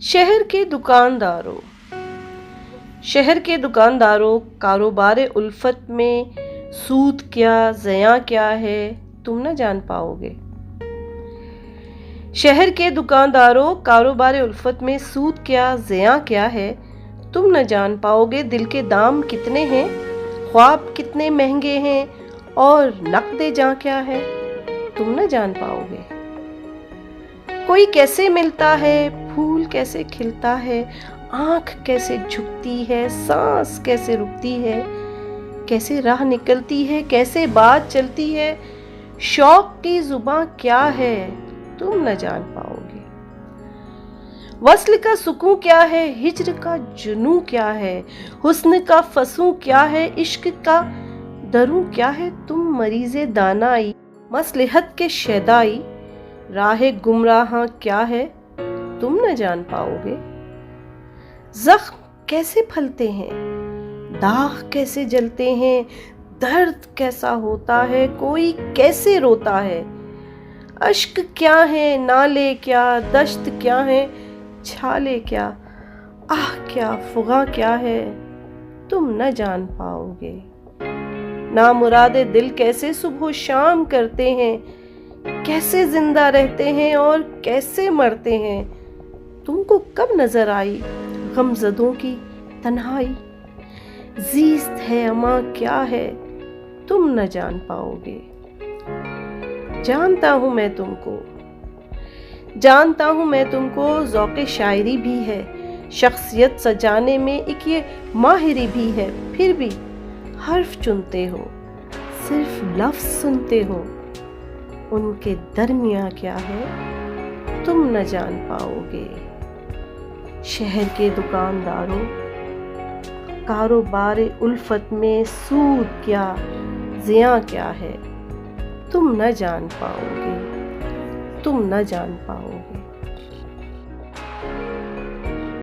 शहर के दुकानदारों शहर के दुकानदारों कारोबार उल्फत में सूद क्या ज़िया क्या है तुम न जान पाओगे। शहर के दुकानदारों कारोबार उल्फत में सूद क्या ज़िया क्या है तुम न जान पाओगे। दिल के दाम कितने हैं, ख्वाब कितने महंगे हैं और नक़्द जां क्या है तुम न जान पाओगे। कोई कैसे मिलता है, फूल कैसे खिलता है, आँख कैसे झुकती है, सांस कैसे रुकती है, कैसे राह निकलती है, कैसे बात चलती है, शौक की जुबां क्या है तुम न जान पाओगे। वस्ल का सुकून क्या है, हिज्र का जुनू क्या है, हुस्न का फसूं क्या है, इश्क का दरूं क्या है तुम मरीज़े दानाई, मसलहत के शैदाई राहे गुमराहां क्या है तुम न जान पाओगे। जख्म कैसे फलते हैं, दाग कैसे जलते हैं, दर्द कैसा होता है, कोई कैसे रोता है, अश्क क्या है, नाले क्या, दश्त क्या है, छाले क्या, आह क्या, फुगा क्या है तुम न जान पाओगे। नामुरादे दिल कैसे सुबह शाम करते हैं, कैसे जिंदा रहते हैं और कैसे मरते हैं तुमको कब नजर आई गमज़दों की तन्हाई। ज़ीस्त है अमा क्या है तुम न जान पाओगे। जानता हूँ मैं तुमको ज़ौक़े शायरी भी है, शख्सियत सजाने में एक ये माहिरी भी है, फिर भी हर्फ चुनते हो, सिर्फ लफ्ज़ सुनते हो, उनके दरमियाँ क्या है तुम न जान पाओगे। शहर के दुकानदारों कारोबार उल्फत में सूद क्या ज़िया क्या है तुम न जान पाओगे।